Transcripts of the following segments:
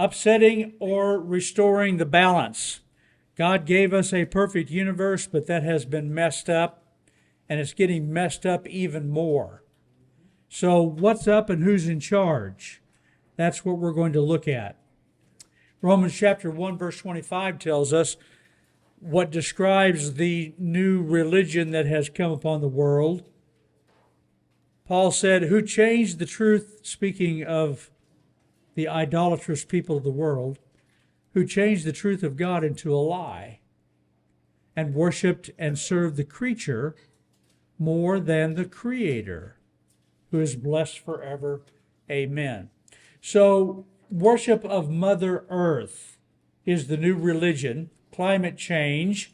Upsetting or restoring the balance. God gave us a perfect universe, but that has been messed up, and it's getting messed up even more. So what's up and who's in charge? That's what we're going to look at. Romans chapter 1, verse 25 tells us what describes the new religion that has come upon the world. Paul said, who changed the truth, speaking of the idolatrous people of the world, who changed the truth of God into a lie and worshiped and served the creature more than the Creator, who is blessed forever. Amen. So, worship of Mother Earth is the new religion. Climate change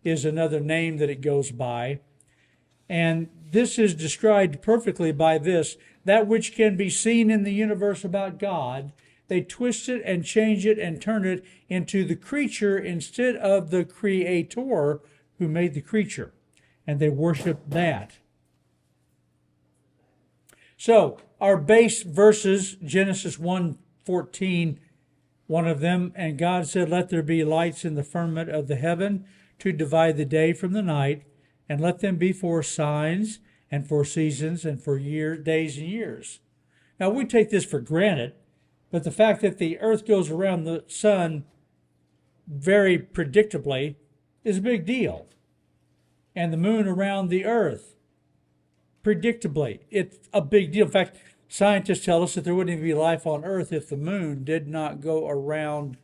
is another name that it goes by. And this is described perfectly by this: that which can be seen in the universe about God, they twist it and change it and turn it into the creature instead of the Creator who made the creature. And they worship that. So, our base verses, Genesis 1:14, one of them, and God said, let there be lights in the firmament of the heaven to divide the day from the night, and let them be for signs and for seasons and for days and years. Now, we take this for granted, but the fact that the earth goes around the sun very predictably is a big deal. And the moon around the earth, predictably, it's a big deal. In fact, scientists tell us that there wouldn't even be life on earth if the moon did not go around.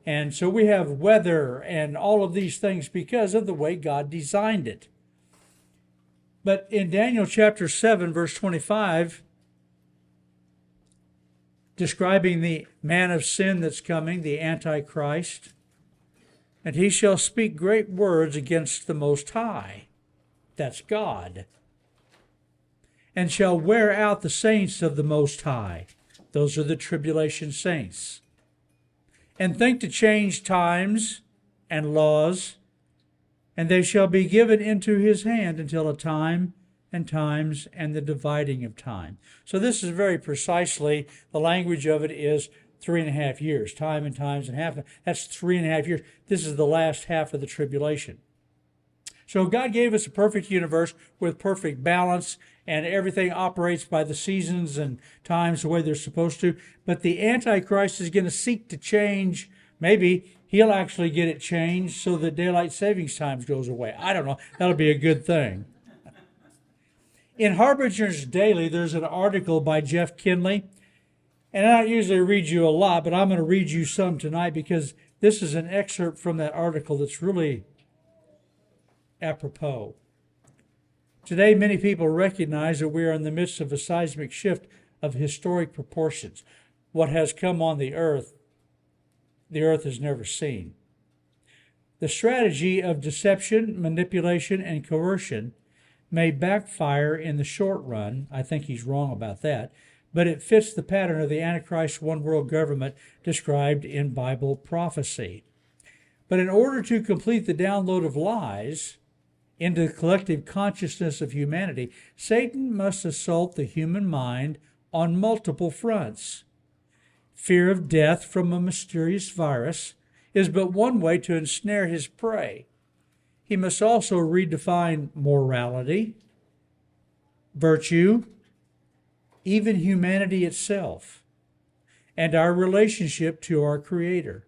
And so we have weather and all of these things because of the way God designed it. But in Daniel chapter 7, verse 25, describing the man of sin that's coming, the Antichrist, and he shall speak great words against the Most High, that's God, and shall wear out the saints of the Most High, those are the tribulation saints, and think to change times and laws, and they shall be given into his hand until a time and times and the dividing of time. So this is very precisely, the language of it is 3.5 years, time and times and half. That's 3.5 years. This is the last half of the tribulation. So God gave us a perfect universe with perfect balance, and everything operates by the seasons and times the way they're supposed to. But the Antichrist is going to seek to change. Maybe he'll actually get it changed so that daylight savings time goes away. I don't know. That'll be a good thing. In Harbinger's Daily, there's an article by Jeff Kinley. And I don't usually read you a lot, but I'm going to read you some tonight because this is an excerpt from that article that's really apropos. Today, many people recognize that we are in the midst of a seismic shift of historic proportions. What has come on the earth has never seen. The strategy of deception, manipulation, and coercion may backfire in the short run. I think he's wrong about that. But it fits the pattern of the Antichrist one world government described in Bible prophecy. But in order to complete the download of lies into the collective consciousness of humanity, Satan must assault the human mind on multiple fronts. Fear of death from a mysterious virus is but one way to ensnare his prey. He must also redefine morality, virtue, even humanity itself, and our relationship to our Creator.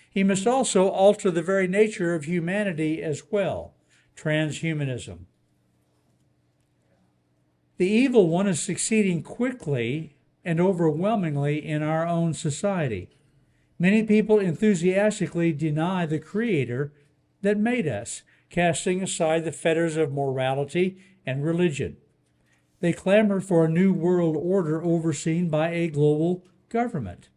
He must also alter the very nature of humanity as well, transhumanism. The evil one is succeeding quickly and overwhelmingly in our own society. Many people enthusiastically deny the Creator that made us, casting aside the fetters of morality and religion. They clamor for a new world order overseen by a global government.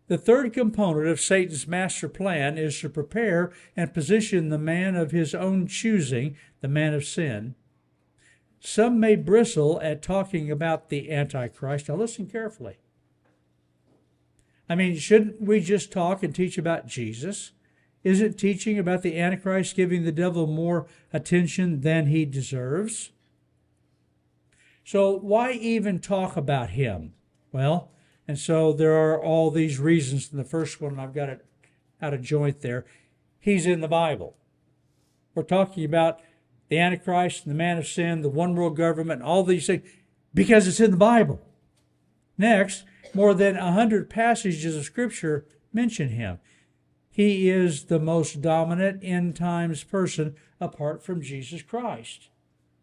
The third component of Satan's master plan is to prepare and position the man of his own choosing, the man of sin. Some may bristle at talking about the Antichrist. Now listen carefully. I mean, shouldn't we just talk and teach about Jesus? isn't teaching about the Antichrist giving the devil more attention than he deserves? So why even talk about him? Well, and so there are all these reasons. And the first one, I've got it out of joint there. He's in the Bible. We're talking about the Antichrist and the man of sin, the one world government, all these things, because it's in the Bible. Next, more than 100 passages of Scripture mention him. He is the most dominant end times person apart from Jesus Christ.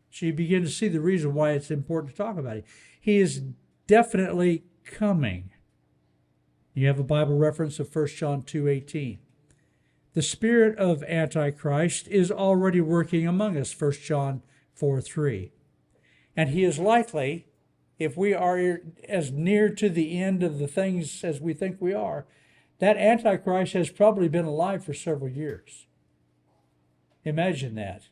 So you begin to see the reason why it's important to talk about him. He is definitely coming. You have a Bible reference of 1 John 2:18. The spirit of Antichrist is already working among us, 1 John 4:3. And he is likely, if we are as near to the end of the things as we think we are, that Antichrist has probably been alive for several years. Imagine that.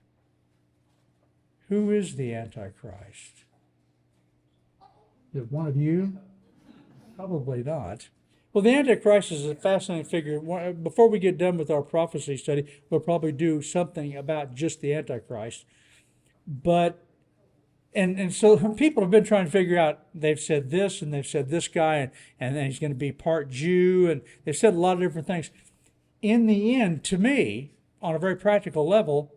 Who is the Antichrist? Is it one of you? Probably not. Well, the Antichrist is a fascinating figure. Before we get done with our prophecy study, we'll probably do something about just the Antichrist. But, and so people have been trying to figure out, they've said this and they've said this guy, and then he's going to be part Jew, and they've said a lot of different things. In the end, to me, on a very practical level,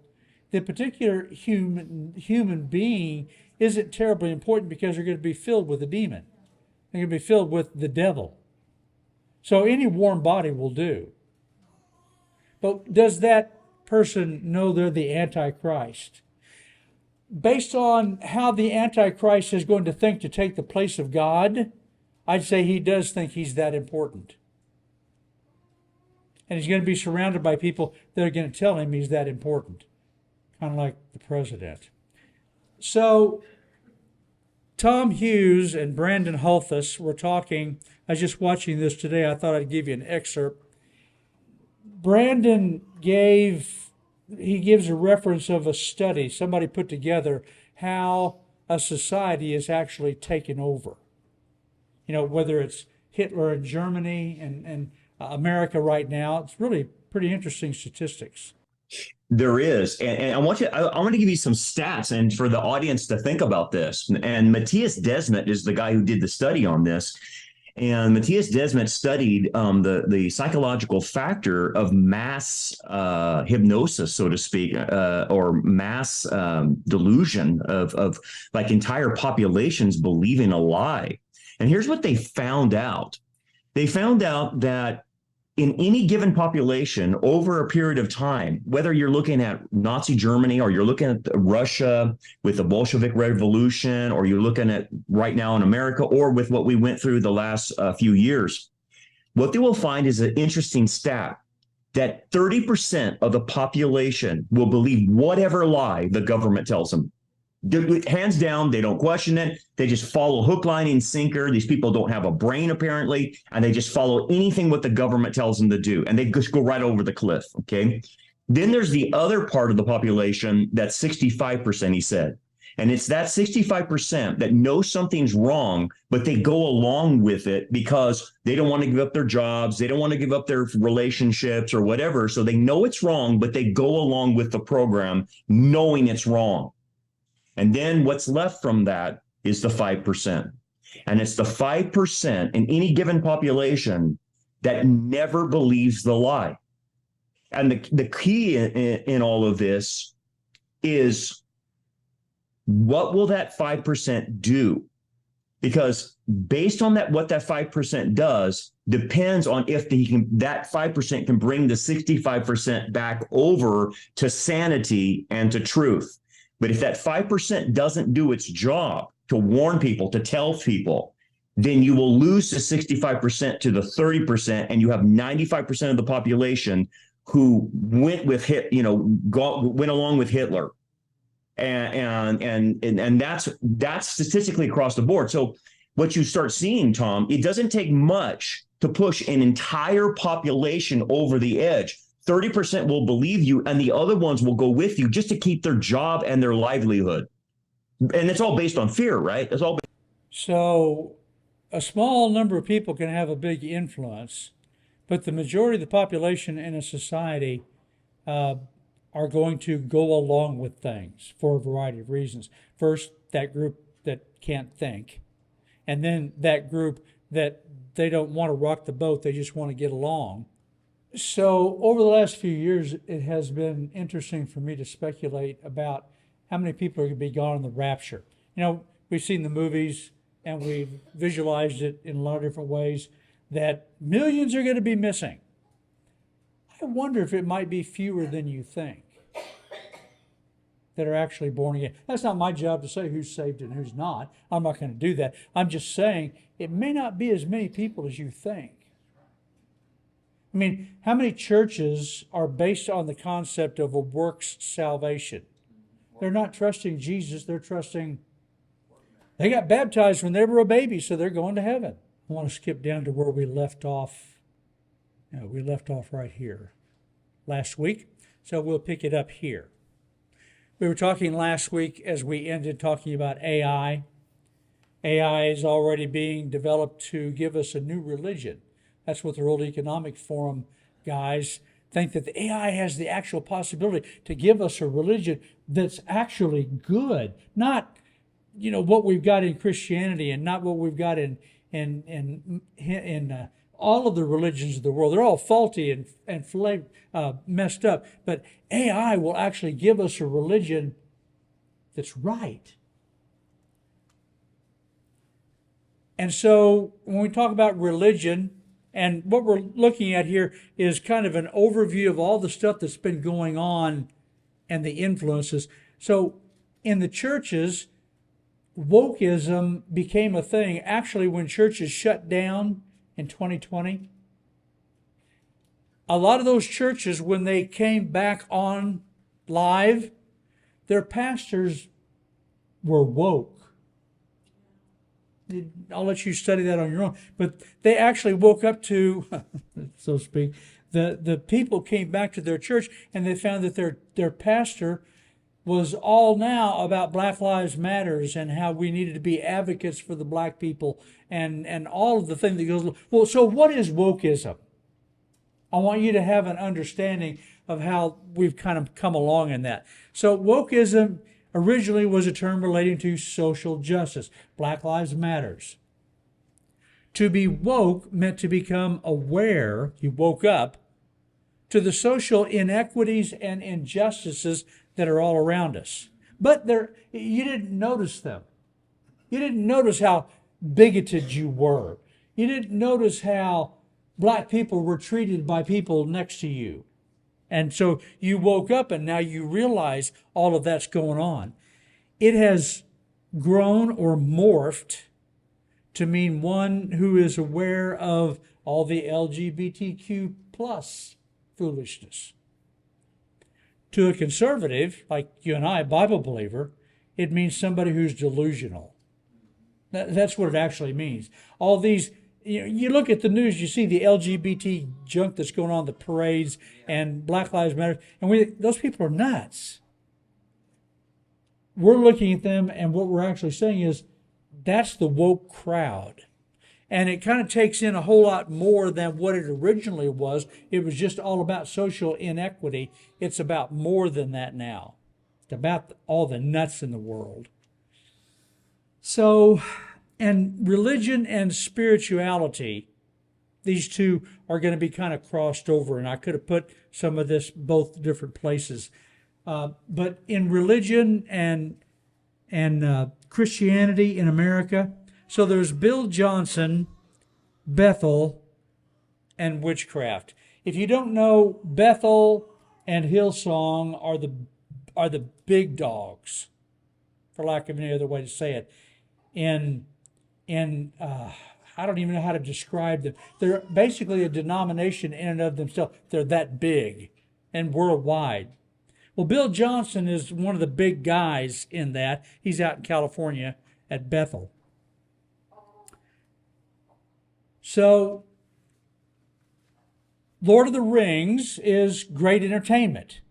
the particular human being isn't terribly important because they're going to be filled with a demon. They're going to be filled with the devil. So any warm body will do. But does that person know they're the Antichrist? Based on how the Antichrist is going to think to take the place of God, I'd say he does think he's that important. And he's going to be surrounded by people that are going to tell him he's that important. Kind of like the president. So Tom Hughes and Brandon Holthus were talking. I was just watching this today. I thought I'd give you an excerpt. Brandon gives a reference of a study somebody put together, how a society is actually taken over. You know, whether it's Hitler in Germany and America right now. It's really pretty interesting statistics. There is, and I want to give you some stats, and for the audience to think about this. And Matthias Desmet is the guy who did the study on this. And Matthias Desmet studied the psychological factor of mass hypnosis, so to speak, or mass delusion of like entire populations believing a lie. And here's what they found out. They found out that in any given population over a period of time, whether you're looking at Nazi Germany or you're looking at Russia with the Bolshevik Revolution, or you're looking at right now in America, or with what we went through the last few years, what they will find is an interesting stat that 30% of the population will believe whatever lie the government tells them. Hands down, they don't question it. They just follow hook, line, and sinker. These people don't have a brain, apparently, and they just follow anything what the government tells them to do, and they just go right over the cliff, okay? Then there's the other part of the population, that's 65%, he said. And it's that 65% that knows something's wrong, but they go along with it because they don't want to give up their jobs, they don't want to give up their relationships or whatever, so they know it's wrong, but they go along with the program knowing it's wrong. And then what's left from that is the 5%. And it's the 5% in any given population that never believes the lie. And the key in all of this is, what will that 5% do? Because based on that, what that 5% does depends on if that 5% can bring the 65% back over to sanity and to truth. But if that 5% doesn't do its job to warn people, to tell people, then you will lose the 65% to the 30%, and you have 95% of the population who went along with Hitler, and that's statistically across the board. So what you start seeing, Tom, it doesn't take much to push an entire population over the edge. 30% will believe you, and the other ones will go with you just to keep their job and their livelihood. And it's all based on fear, right? It's all. So a small number of people can have a big influence, But the majority of the population in a society are going to go along with things for a variety of reasons. First, that group that can't think, and then that group that they don't want to rock the boat, they just want to get along. So over the last few years, it has been interesting for me to speculate about how many people are going to be gone in the rapture. We've seen the movies and we've visualized it in a lot of different ways that millions are going to be missing. I wonder if it might be fewer than you think that are actually born again. That's not my job to say who's saved and who's not. I'm not going to do that. I'm just saying it may not be as many people as you think. I mean, how many churches are based on the concept of a works salvation? They're not trusting Jesus, they're trusting. They got baptized when they were a baby, so they're going to heaven. I want to skip down to where we left off. We left off right here last week, so we'll pick it up here. We were talking last week as we ended talking about AI. AI is already being developed to give us a new religion. That's what the World Economic Forum guys think, that the AI has the actual possibility to give us a religion that's actually good, not what we've got in Christianity and not what we've got in all of the religions of the world. They're all faulty and messed up. But AI will actually give us a religion that's right. And so when we talk about religion, and what we're looking at here is kind of an overview of all the stuff that's been going on and the influences. So in the churches, wokeism became a thing. Actually, when churches shut down in 2020, a lot of those churches, when they came back on live, their pastors were woke. I'll let you study that on your own. But they actually woke up to, so to speak, the people came back to their church and they found that their pastor was all now about Black Lives Matters and how we needed to be advocates for the black people and all of the thing that goes. Well, so what is wokeism? I want you to have an understanding of how we've kind of come along in that. So wokeism originally was a term relating to social justice. Black Lives Matters. To be woke meant to become aware, you woke up, to the social inequities and injustices that are all around us. But you didn't notice them. You didn't notice how bigoted you were. You didn't notice how black people were treated by people next to you. And so you woke up and now you realize all of that's going on. It has grown or morphed to mean one who is aware of all the LGBTQ plus foolishness. To a conservative, like you and I, a Bible believer, it means somebody who's delusional. That's what it actually means. All these, you look at the news, you see the LGBT junk that's going on, the parades and Black Lives Matter, and those people are nuts. We're looking at them, and what we're actually saying is that's the woke crowd. And it kind of takes in a whole lot more than what it originally was. It was just all about social inequity. It's about more than that now. It's about all the nuts in the world. So, and religion and spirituality, these two are going to be kind of crossed over. And I could have put some of this both different places. But in religion and Christianity in America, so there's Bill Johnson, Bethel, and witchcraft. If you don't know, Bethel and Hillsong are the big dogs, for lack of any other way to say it. I don't even know how to describe them. They're basically a denomination in and of themselves. They're that big and worldwide. Well, Bill Johnson is one of the big guys in that. He's out in California at Bethel. So, Lord of the Rings is great entertainment,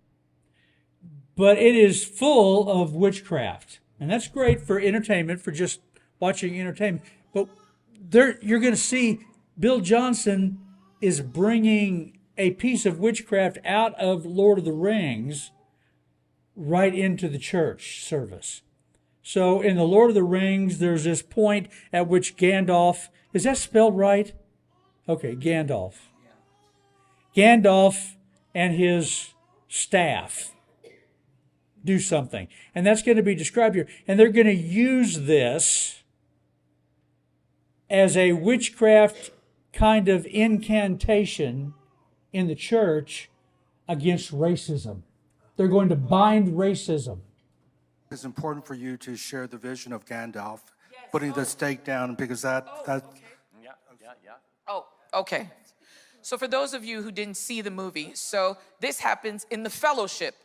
but it is full of witchcraft. And that's great for entertainment, for just watching entertainment. But you're going to see Bill Johnson is bringing a piece of witchcraft out of Lord of the Rings right into the church service. So in the Lord of the Rings, there's this point at which Gandalf, is that spelled right? Okay, Gandalf. Gandalf and his staff do something. And that's going to be described here. And they're going to use this as a witchcraft kind of incantation in the church against racism. They're going to bind racism. It's important for you to share the vision of Gandalf, putting the stake down, because that Oh, okay. So for those of you who didn't see the movie, so this happens in the Fellowship.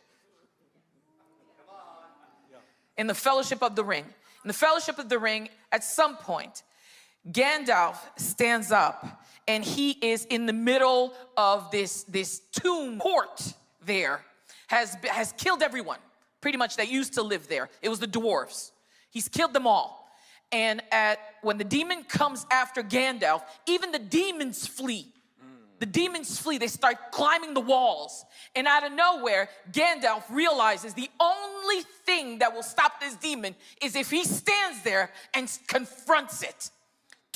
In the Fellowship of the Ring. In the Fellowship of the Ring, at some point, Gandalf stands up and he is in the middle of this tomb court there, has killed everyone, pretty much, that used to live there. It was the dwarves. He's killed them all. And when the demon comes after Gandalf, even the demons flee. The demons flee. They start climbing the walls. And out of nowhere, Gandalf realizes the only thing that will stop this demon is if he stands there and confronts it,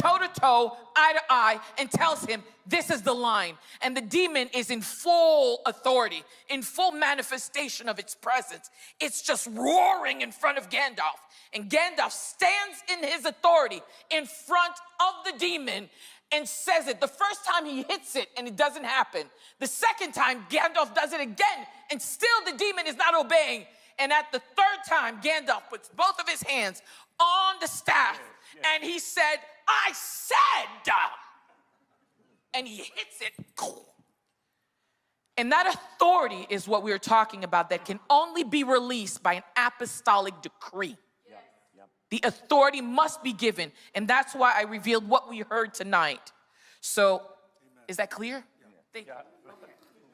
toe to toe, eye to eye, and tells him, this is the line. And the demon is in full authority, in full manifestation of its presence. It's just roaring in front of Gandalf. And Gandalf stands in his authority in front of the demon and says it. The first time he hits it and it doesn't happen. The second time, Gandalf does it again and still the demon is not obeying. And at the third time, Gandalf puts both of his hands on the staff and he said, I said, and he hits it. And that authority is what we are talking about, that can only be released by an apostolic decree. The authority must be given. And that's why I revealed what we heard tonight. So, is that clear? Thank you.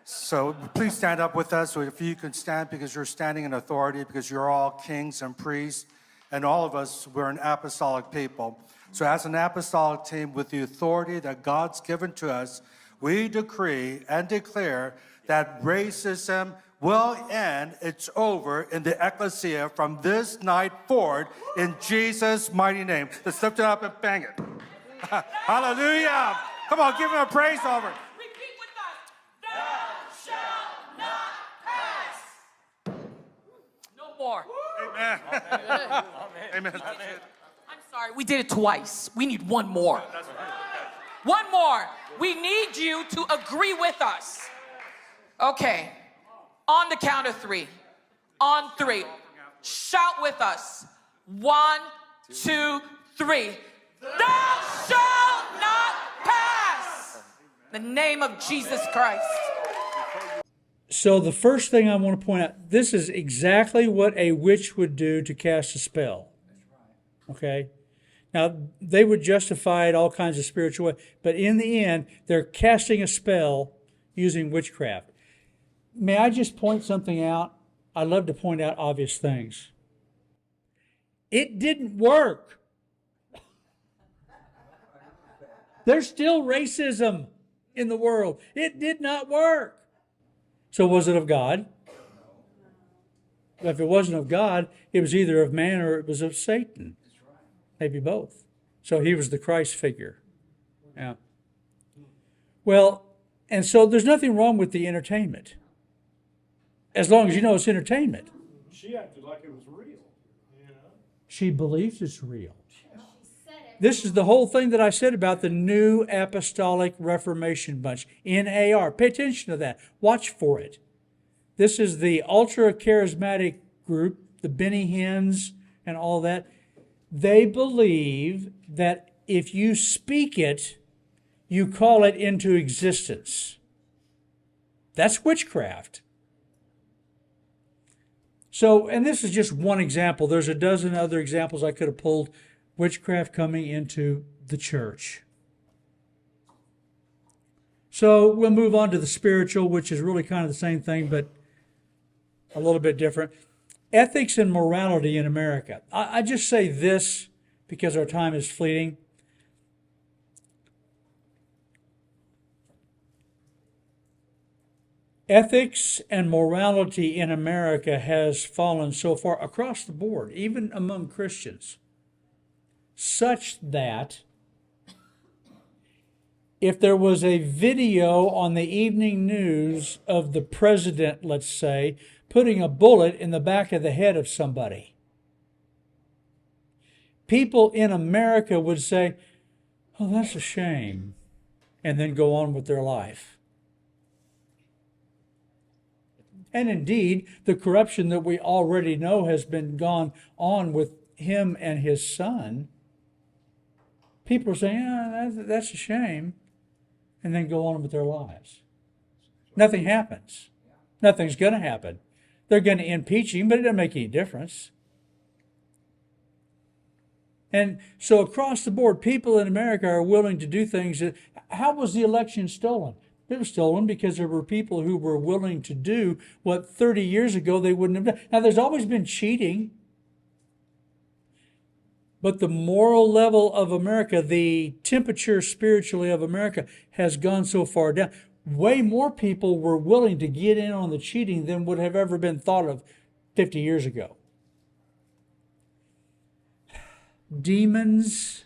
So please stand up with us. So if you can stand, because you're standing in authority, because you're all kings and priests, and all of us, we're an apostolic people. So as an apostolic team, with the authority that God's given to us, we decree and declare that racism will end. It's over in the ecclesia from this night forward in Jesus' mighty name. Let's lift it up and bang it. Hallelujah. Come on, give him a praise offering. Repeat with us. Thou shalt not pass. No more. Amen. Amen. I'm sorry, we did it twice. We need one more. One more. We need you to agree with us. Okay. On the count of three. On three. Shout with us. 1, 2, 3. Thou shalt not pass. In the name of Jesus Christ. So the first thing I want to point out, this is exactly what a witch would do to cast a spell. Okay? Now, they would justify it all kinds of spiritual ways, but in the end, they're casting a spell using witchcraft. May I just point something out? I love to point out obvious things. It didn't work. There's still racism in the world. It did not work. So was it of God? If it wasn't of God, it was either of man or it was of Satan. Maybe both. So he was the Christ figure. Yeah. Well, and so there's nothing wrong with the entertainment, as long as you know it's entertainment. She acted like it was real. She believes it's real. This is the whole thing that I said about the New Apostolic Reformation Bunch, NAR. Pay attention to that. Watch for it. This is the ultra charismatic group, the Benny Hinn's and all that. They believe that if you speak it, you call it into existence. That's witchcraft. So, and this is just one example. There's a dozen other examples I could have pulled. Witchcraft coming into the church. So we'll move on to the spiritual, which is really kind of the same thing, but a little bit different. Ethics and morality in America. I just say this because our time is fleeting. Ethics and morality in America has fallen so far across the board, even among Christians, such that if there was a video on the evening news of the president, let's say, putting a bullet in the back of the head of somebody, people in America would say, "Oh, that's a shame," and then go on with their life. And indeed, the corruption that we already know has been gone on with him and his son. People are saying, that's a shame, and then go on with their lives. Nothing happens. Nothing's going to happen. They're going to impeach him, but it doesn't make any difference. And so across the board, people in America are willing to do things. How was the election stolen? It was stolen because there were people who were willing to do what 30 years ago they wouldn't have done. Now, there's always been cheating, but the moral level of America, the temperature spiritually of America, has gone so far down. Way more people were willing to get in on the cheating than would have ever been thought of 50 years ago. Demons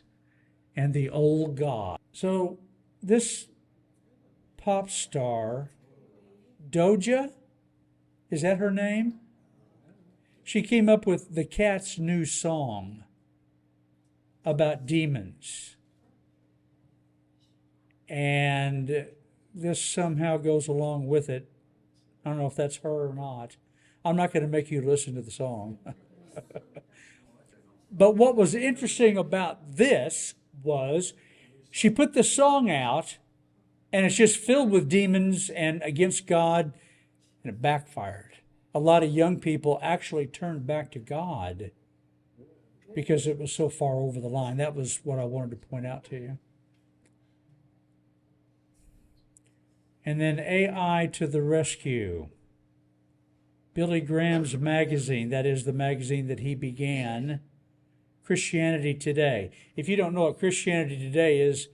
and the old God. So this pop star, Doja, is that her name? She came up with the Cat's new song about demons. And this somehow goes along with it. I don't know if that's her or not. I'm not going to make you listen to the song. But what was interesting about this was she put the song out, and it's just filled with demons and against God, and it backfired. A lot of young people actually turned back to God because it was so far over the line. That was what I wanted to point out to you. And then AI to the rescue. Billy Graham's magazine, that is the magazine that he began, Christianity Today. If you don't know what Christianity Today is,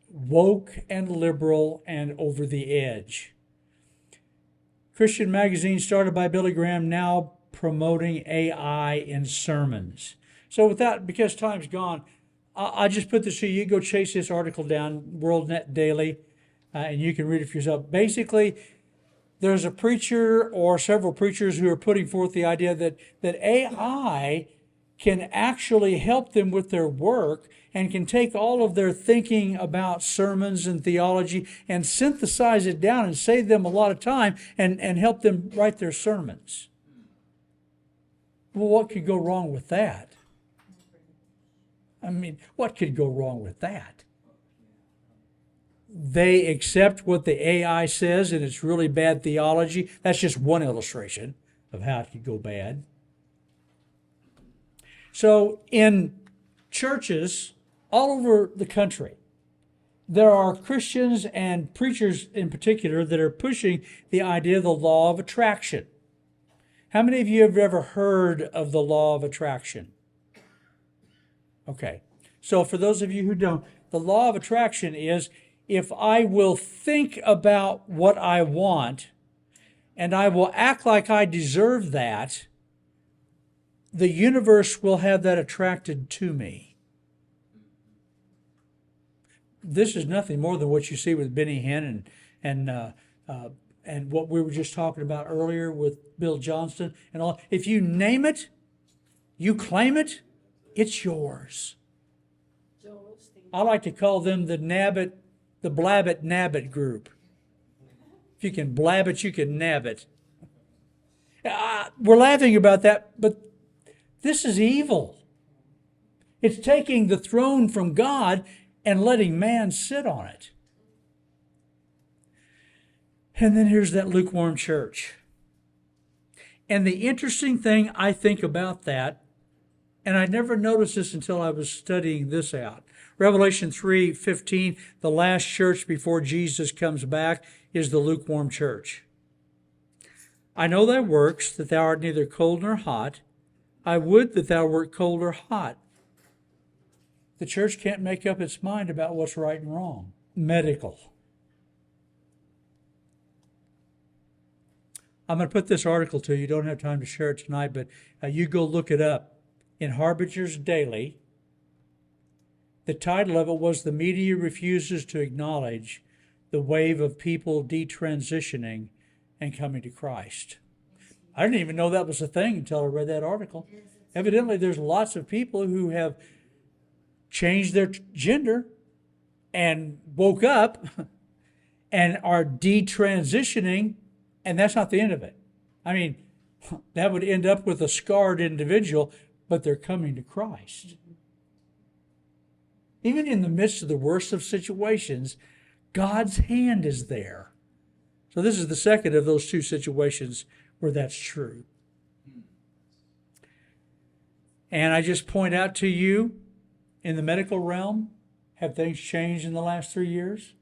woke and liberal and over the edge. Christian magazine started by Billy Graham, now promoting AI in sermons. So because time's gone, I just put this to you. You go chase this article down, WorldNet Daily, and you can read it for yourself. Basically, there's a preacher or several preachers who are putting forth the idea that AI can actually help them with their work and can take all of their thinking about sermons and theology and synthesize it down and save them a lot of time and help them write their sermons. Well, what could go wrong with that? I mean, what could go wrong with that? They accept what the AI says and it's really bad theology. That's just one illustration of how it could go bad. So in churches all over the country, there are Christians and preachers in particular that are pushing the idea of the law of attraction. How many of you have ever heard of the law of attraction? Okay. So for those of you who don't, the law of attraction is if I will think about what I want and I will act like I deserve that, the universe will have that attracted to me. This is nothing more than what you see with Benny Hinn and what we were just talking about earlier with Bill Johnston and all. If you name it, you claim it, it's yours. I like to call them the blab it, nab it group. If you can blab it, you can nab it. We're laughing about that, but this is evil. It's taking the throne from God and letting man sit on it. And then here's that lukewarm church. And the interesting thing I think about that, and I never noticed this until I was studying this out. Revelation 3:15, the last church before Jesus comes back is the lukewarm church. I know thy works, that thou art neither cold nor hot. I would that thou wert cold or hot. The church can't make up its mind about what's right and wrong. Medical. I'm going to put this article to you. You don't have time to share it tonight, but you go look it up. In Harbinger's Daily, the title of it was "The Media Refuses to Acknowledge the Wave of People Detransitioning and Coming to Christ." I didn't even know that was a thing until I read that article. Evidently, there's lots of people who have changed their gender and woke up and are detransitioning, and that's not the end of it. I mean, that would end up with a scarred individual, but they're coming to Christ. Even in the midst of the worst of situations, God's hand is there. So this is the second of those two situations where that's true. And I just point out to you, in the medical realm, have things changed in the last 3 years?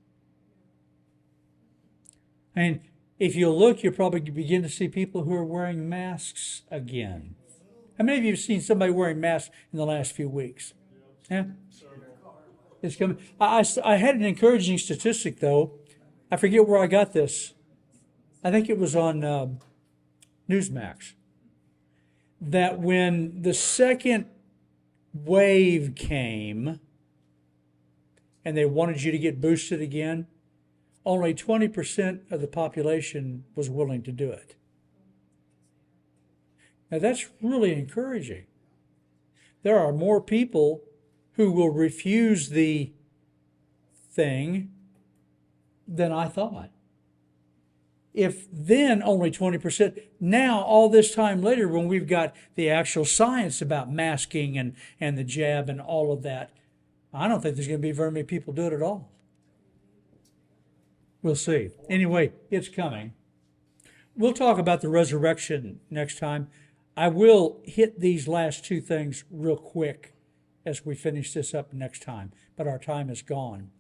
And if you look, you'll probably begin to see people who are wearing masks again. How many of you have seen somebody wearing masks in the last few weeks? Yeah? It's coming. I had an encouraging statistic, though. I forget where I got this. I think it was on Newsmax. That when the second wave came and they wanted you to get boosted again, only 20% of the population was willing to do it. Now that's really encouraging. There are more people who will refuse the thing than I thought. If then only 20%, now all this time later when we've got the actual science about masking and the jab and all of that, I don't think there's going to be very many people do it at all. We'll see. Anyway, it's coming. We'll talk about the resurrection next time. I will hit these last two things real quick as we finish this up next time, but our time is gone.